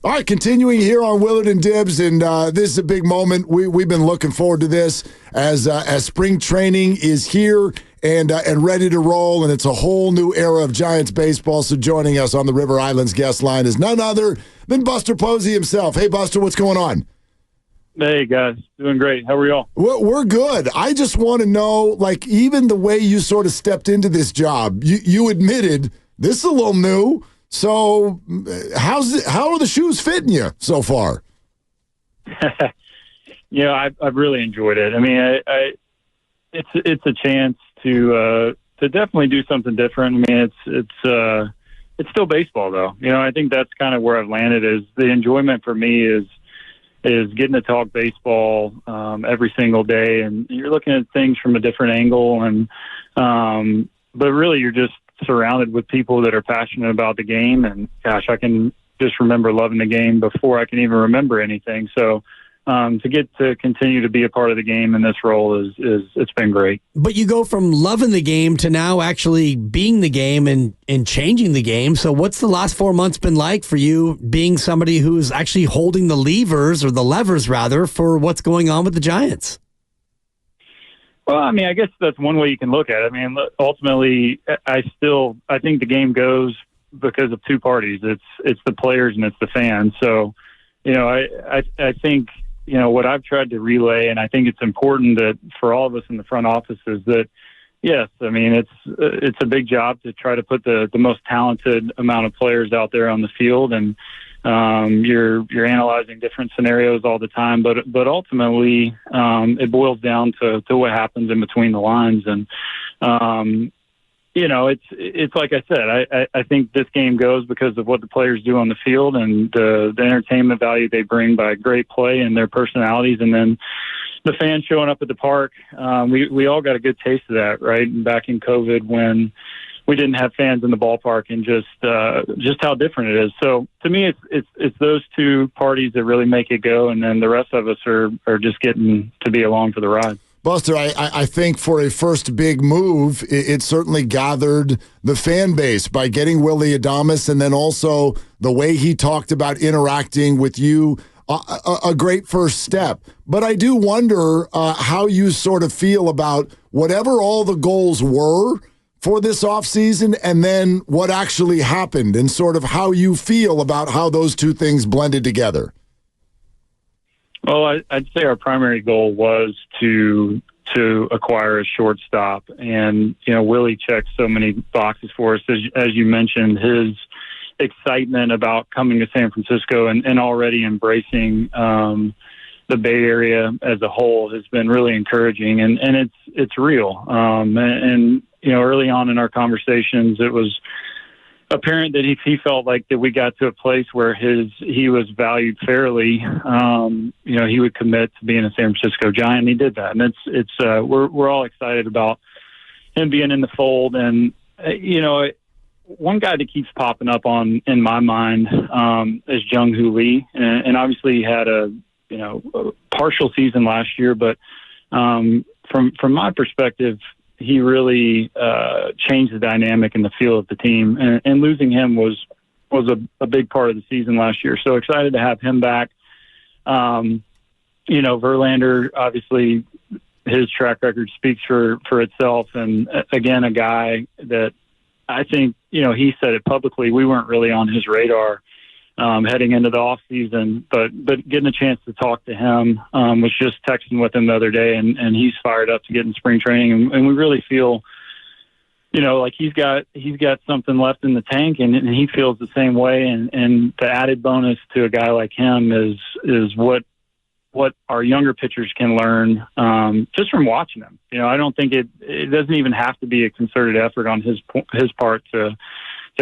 All right, continuing here on Willard and Dibs, and this is a big moment. We've been looking forward to this as spring training is here and ready to roll, and it's a whole new era of Giants baseball. So joining us on the River Islands guest line is none other than Buster Posey himself. Hey, Buster, what's going on? Hey, guys. Doing great. How are y'all? We're good. I just want to know, like, even the way you sort of stepped into this job, you admitted this is a little new. So how are the shoes fitting you so far? I've really enjoyed it. I mean, it's a chance to definitely do something different. I mean, it's still baseball though. I think that's kind of where I've landed. Is the enjoyment for me is getting to talk baseball every single day, and you're looking at things from a different angle, and but really you're just surrounded with people that are passionate about the game. And gosh, I can just remember loving the game before I can even remember anything. So to get to continue to be a part of the game in this role is it's been great. But you go from loving the game to now actually being the game and changing the game. So what's the last 4 months been like for you, being somebody who's actually holding the levers rather, for what's going on with the Giants? Well, I mean, I guess that's one way you can look at it. I mean, ultimately, I think the game goes because of two parties. It's the players and it's the fans. So, I think, what I've tried to relay, and I think it's important that for all of us in the front office, is that, yes, I mean, it's a big job to try to put the most talented amount of players out there on the field, and you're analyzing different scenarios all the time, but ultimately it boils down to what happens in between the lines. And it's like I said, I think this game goes because of what the players do on the field and the entertainment value they bring by great play and their personalities, and then the fans showing up at the park. We all got a good taste of that, right? Back in COVID, when we didn't have fans in the ballpark, and just how different it is. So to me, it's those two parties that really make it go, and then the rest of us are just getting to be along for the ride. Buster, I think for a first big move, it certainly gathered the fan base by getting Willy Adames, and then also the way he talked about interacting with you. A great first step. But I do wonder how you sort of feel about whatever all the goals were for this offseason, and then what actually happened, and sort of how you feel about how those two things blended together. Well, I'd say our primary goal was to acquire a shortstop, and Willie checked so many boxes for us. As you mentioned, his excitement about coming to San Francisco and already embracing the Bay Area as a whole has been really encouraging, and it's real. And early on in our conversations, it was apparent that he felt like that we got to a place where he was valued fairly. He would commit to being a San Francisco Giant, and he did that. And we're all excited about him being in the fold. And one guy that keeps popping up in my mind is Jung-Hoo Lee, and obviously he had a partial season last year, but from my perspective, he really changed the dynamic in the feel of the team, and losing him was a big part of the season last year. So excited to have him back. Verlander, obviously his track record speaks for itself. And again, a guy that I think, he said it publicly, we weren't really on his radar heading into the offseason, but getting a chance to talk to him, was just texting with him the other day, and he's fired up to get in spring training, and we really feel, like he's got something left in the tank, and he feels the same way, and the added bonus to a guy like him is what our younger pitchers can learn just from watching him. I don't think it doesn't even have to be a concerted effort on his part to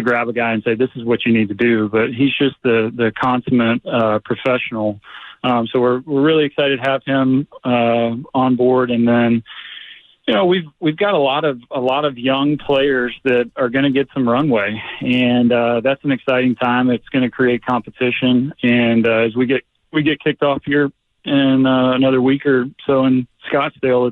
grab a guy and say, this is what you need to do. But he's just the consummate professional. So we're really excited to have him on board. And then, we've got a lot of young players that are going to get some runway, and that's an exciting time. It's going to create competition. And as we get kicked off here in another week or so in Scottsdale,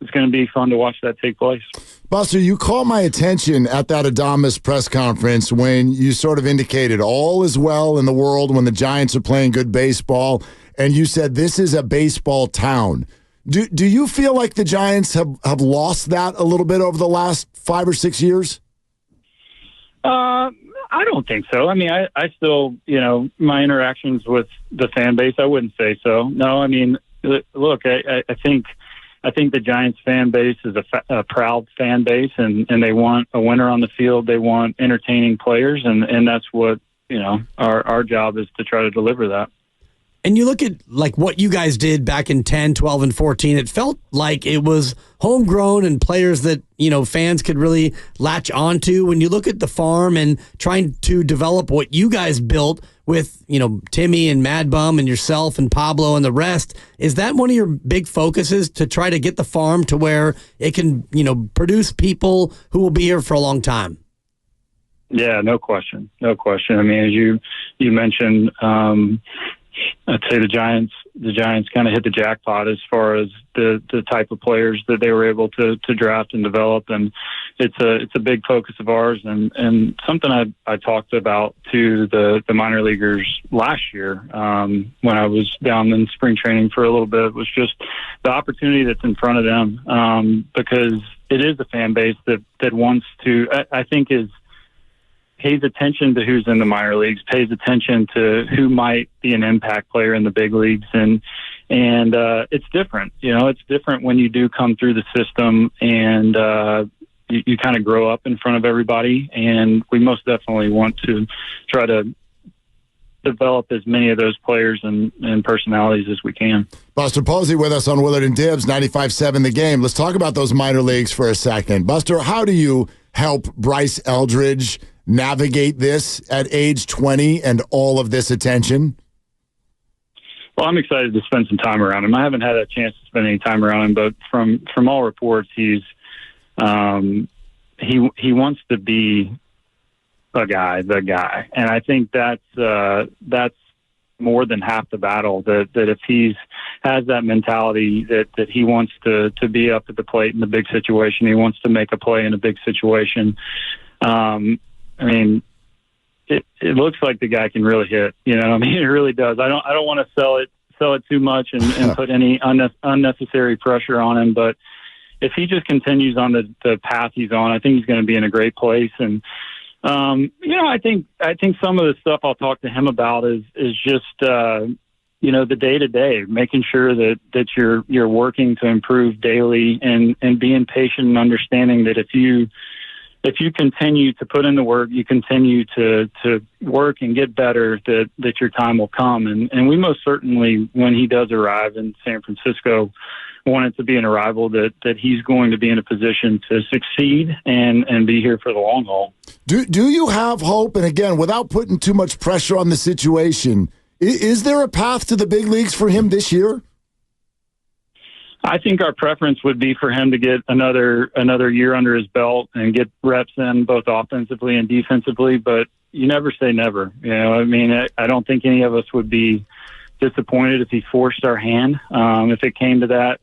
it's going to be fun to watch that take place. Buster, you caught my attention at that Adames press conference when you sort of indicated all is well in the world when the Giants are playing good baseball, and you said this is a baseball town. Do you feel like the Giants have lost that a little bit over the last 5 or 6 years? I don't think so. I mean, I still, my interactions with the fan base, I wouldn't say so. No, I mean, look, I think the Giants fan base is a proud fan base, and they want a winner on the field. They want entertaining players, and that's what, our job is to try to deliver that. And you look at like what you guys did back in 10, 12, and 14, it felt like it was homegrown and players that, fans could really latch onto. When you look at the farm and trying to develop what you guys built with, Timmy and Mad Bum and yourself and Pablo and the rest, is that one of your big focuses to try to get the farm to where it can, produce people who will be here for a long time? Yeah, no question. No question. I mean, as you mentioned, I'd say the Giants kind of hit the jackpot as far as the type of players that they were able to draft and develop, and it's a big focus of ours, and something I talked about to the minor leaguers last year when I was down in spring training for a little bit, was just the opportunity that's in front of them, because it is a fan base that wants to, I think, pays attention to who's in the minor leagues, pays attention to who might be an impact player in the big leagues. And it's different. It's different when you do come through the system and you kind of grow up in front of everybody. And we most definitely want to try to develop as many of those players and personalities as we can. Buster Posey with us on Willard and Dibs, 95.7 The Game. Let's talk about those minor leagues for a second. Buster, how do you help Bryce Eldridge navigate this at age 20 and all of this attention? Well, I'm excited to spend some time around him. I haven't had a chance to spend any time around him, but from all reports, he wants to be the guy. And I think that's more than half the battle, that if he has that mentality that he wants to be up at the plate in the big situation, he wants to make a play in a big situation. I mean, it looks like the guy can really hit. It really does. I don't want to sell it too much and put any unnecessary pressure on him. But if he just continues on the path he's on, I think he's going to be in a great place. And I think some of the stuff I'll talk to him about is just the day to day, making sure that you're working to improve daily and being patient and understanding that if you continue to put in the work, you continue to work and get better, that your time will come. And we most certainly, when he does arrive in San Francisco, want it to be an arrival that he's going to be in a position to succeed and be here for the long haul. Do you have hope? And again, without putting too much pressure on the situation, is there a path to the big leagues for him this year? I think our preference would be for him to get another year under his belt and get reps in both offensively and defensively, but you never say never. I don't think any of us would be disappointed if he forced our hand, if it came to that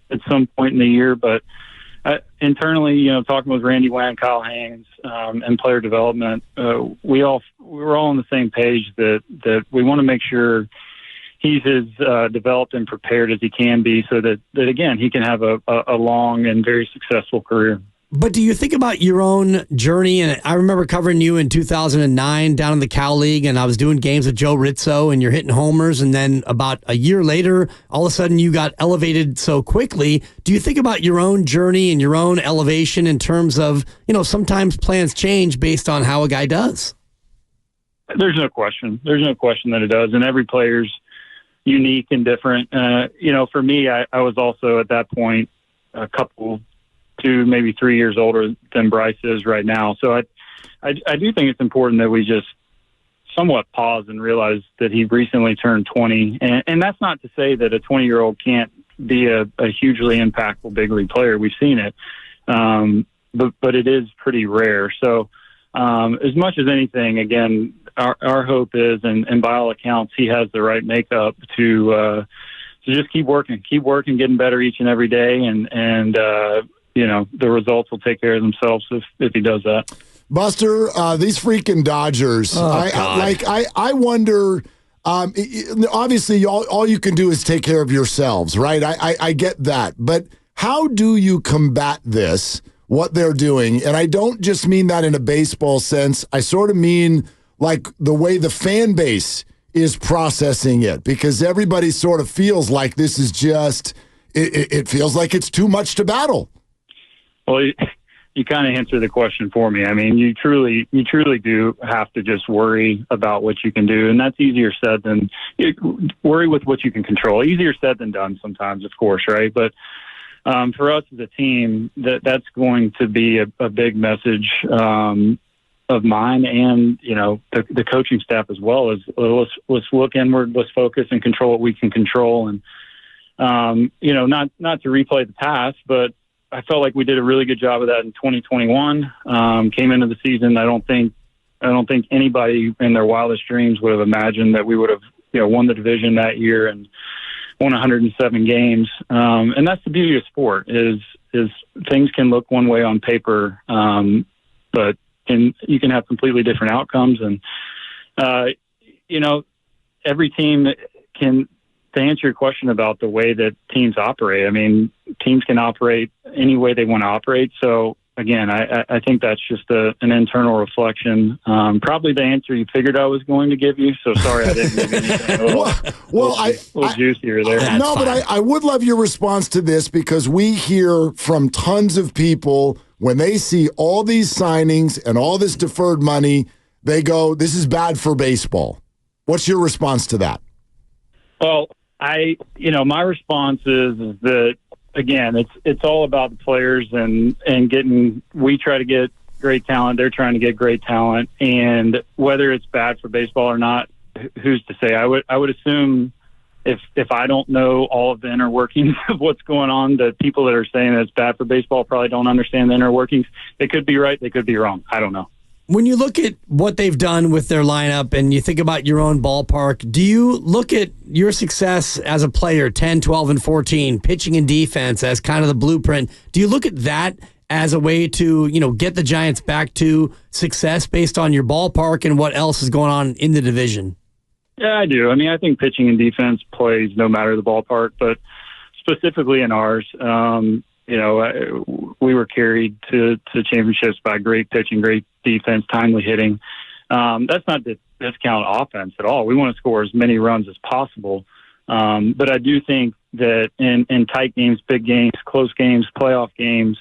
at some point in the year. But internally, talking with Randy Wang, Kyle Haynes, and player development, we were all on the same page that we want to make sure he's as developed and prepared as he can be, so that again, he can have a long and very successful career. But do you think about your own journey? And I remember covering you in 2009 down in the Cal League, and I was doing games with Joe Rizzo, and you're hitting homers, and then about a year later, all of a sudden you got elevated so quickly. Do you think about your own journey and your own elevation in terms of, sometimes plans change based on how a guy does? There's no question. There's no question that it does, and every player's unique and different. For me, I was also at that point a couple, 2, maybe 3 years older than Bryce is right now. So I do think it's important that we just somewhat pause and realize that he recently turned 20. And that's not to say that a 20-year-old can't be a hugely impactful big league player. We've seen it. But it is pretty rare. So as much as anything, again, our hope is, and by all accounts, he has the right makeup to just keep working, getting better each and every day, and the results will take care of themselves if he does that. Buster, these freaking Dodgers. I wonder. Obviously, all you can do is take care of yourselves, right? I get that, but how do you combat this? What they're doing, and I don't just mean that in a baseball sense. I sort of mean like the way the fan base is processing it, because everybody sort of feels like this is just. It feels like it's too much to battle. Well, you kind of answered the question for me. I mean, you truly do have to just worry about what you can do, and that's easier said than worry with what you can control. Easier said than done sometimes, of course, right? But for us as a team, that's going to be a big message of mine, and the coaching staff as well. Is let's look inward, let's focus and control what we can control, and not to replay the past, but I felt like we did a really good job of that in 2021. Came into the season, I don't think anybody in their wildest dreams would have imagined that we would have won the division that year and won 107 games. And that's the beauty of sport is things can look one way on paper, but you can have completely different outcomes. And, every team can, to answer your question about the way that teams operate, I mean, teams can operate any way they want to operate. So, again, I think that's just an internal reflection. Probably the answer you figured I was going to give you. So sorry I didn't give anything a little juicier there. But I would love your response to this, because we hear from tons of people when they see all these signings and all this deferred money, they go, this is bad for baseball. What's your response to that? Well, my response is that, again, it's all about the players and we try to get great talent. They're trying to get great talent. And whether it's bad for baseball or not, who's to say? I would assume if I don't know all of the inner workings of what's going on, the people that are saying that it's bad for baseball probably don't understand the inner workings. They could be right. They could be wrong. I don't know. When you look at what they've done with their lineup and you think about your own ballpark, do you look at your success as a player, 10, 12, and 14, pitching and defense as kind of the blueprint? Do you look at that as a way to, get the Giants back to success based on your ballpark and what else is going on in the division? Yeah, I do. I mean, I think pitching and defense plays no matter the ballpark, but specifically in ours, we were carried to championships by great pitching, great defense, timely hitting. That's not to discount offense at all. We want to score as many runs as possible. But I do think that in tight games, big games, close games, playoff games,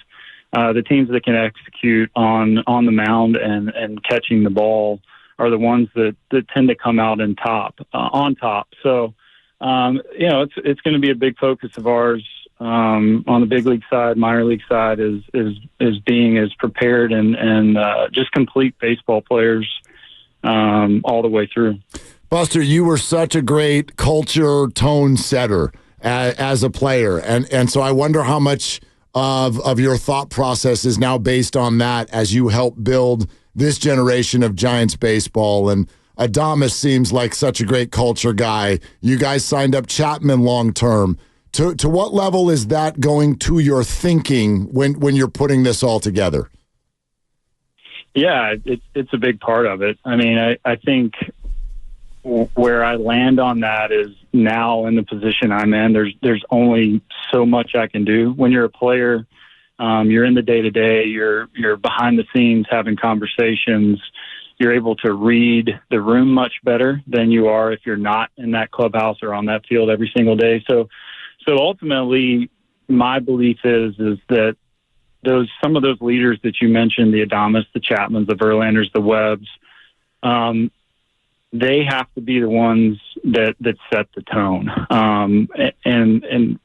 the teams that can execute on the mound and catching the ball are the ones that tend to come out on top. So, it's going to be a big focus of ours. On the big league side, minor league side is being as prepared and just complete baseball players all the way through. Buster, you were such a great culture tone setter as a player, and so I wonder how much of your thought process is now based on that as you help build this generation of Giants baseball. And Adames seems like such a great culture guy. You guys signed up Chapman long term. To what level is that going to your thinking when you're putting this all together? Yeah, it's a big part of it. I mean, I think where I land on that is now in the position I'm in, there's only so much I can do. When you're a player, you're in the day-to-day, you're behind the scenes having conversations. You're able to read the room much better than you are if you're not in that clubhouse or on that field every single day. So ultimately, my belief is that some of those leaders that you mentioned, the Adames, the Chapmans, the Verlanders, the Webbs, they have to be the ones that set the tone. And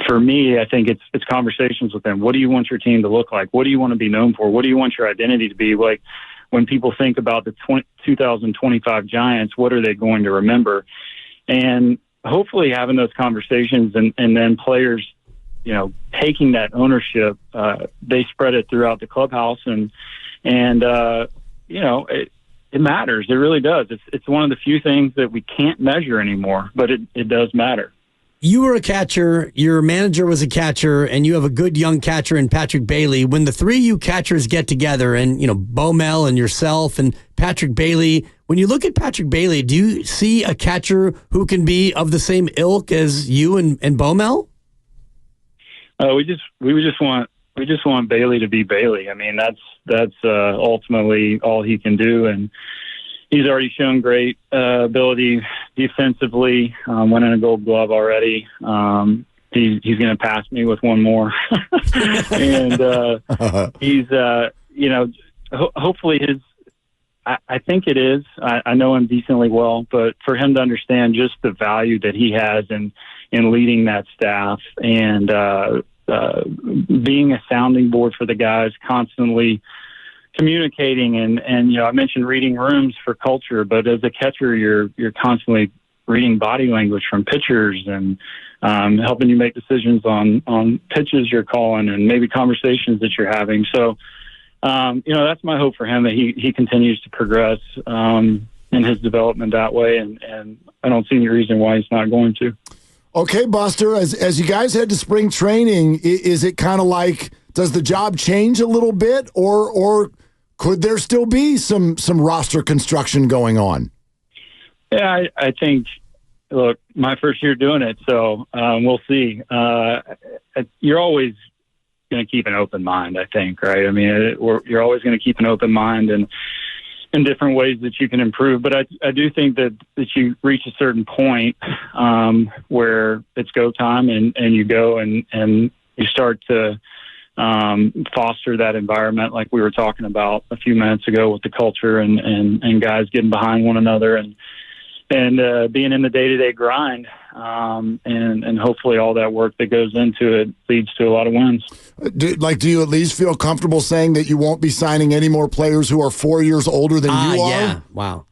for me, I think it's conversations with them. What do you want your team to look like? What do you want to be known for? What do you want your identity to be? Like when people think about the 2025 Giants, what are they going to remember? And hopefully having those conversations and then players, taking that ownership, they spread it throughout the clubhouse and it matters. It really does. It's one of the few things that we can't measure anymore, but it does matter. You were a catcher, your manager was a catcher, and you have a good young catcher in Patrick Bailey. When the three of you catchers get together, and Bomel and yourself and Patrick Bailey, when you look at Patrick Bailey, do you see a catcher who can be of the same ilk as you and Bomel? We just want Bailey to be Bailey. I mean, that's ultimately all he can do, and he's already shown great ability defensively, winning a Gold Glove already. He's going to pass me with one more, and he's hopefully his. I think it is. I know him decently well, but for him to understand just the value that he has in leading that staff and being a sounding board for the guys, constantly communicating and I mentioned reading rooms for culture, but as a catcher, you're constantly reading body language from pitchers and helping you make decisions on pitches you're calling and maybe conversations that you're having. So, that's my hope for him, that he continues to progress in his development that way, and I don't see any reason why he's not going to. Okay, Buster, as you guys head to spring training, is it kind of like, does the job change a little bit, or could there still be some roster construction going on? Yeah, I think, look, my first year doing it, so we'll see. You're always going to keep an open mind, I think, right? I mean, you're always going to keep an open mind and in different ways that you can improve. But I do think that you reach a certain point where it's go time and you go and you start to foster that environment like we were talking about a few minutes ago with the culture and guys getting behind one another and being in the day-to-day grind. And hopefully all that work that goes into it leads to a lot of wins. Do you at least feel comfortable saying that you won't be signing any more players who are 4 years older than you are? Yeah. Wow.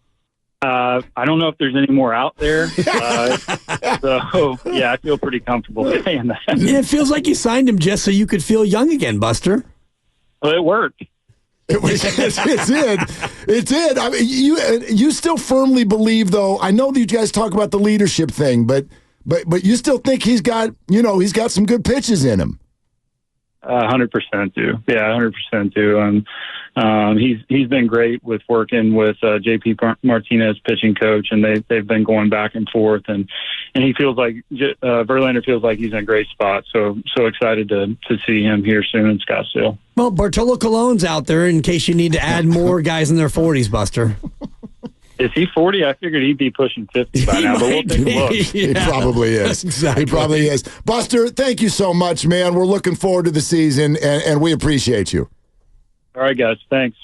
I don't know if there's any more out there. So, yeah, I feel pretty comfortable saying that. Yeah, it feels like you signed him just so you could feel young again, Buster. Well, it worked. It did. I mean, you still firmly believe, though. I know that you guys talk about the leadership thing, but you still think he's got some good pitches in him. 100% do. Yeah, 100% do. He's been great with working with JP Martinez, pitching coach, and they've been going back and forth, and he feels like Verlander feels like he's in a great spot. So excited to see him here soon in Scottsdale. Well, Bartolo Colon's out there in case you need to add more guys in their 40s, Buster. Is he 40? I figured he'd be pushing 50 by now, but we'll take a look. He probably is. Exactly. He probably is. Buster, thank you so much, man. We're looking forward to the season, and we appreciate you. All right, guys. Thanks.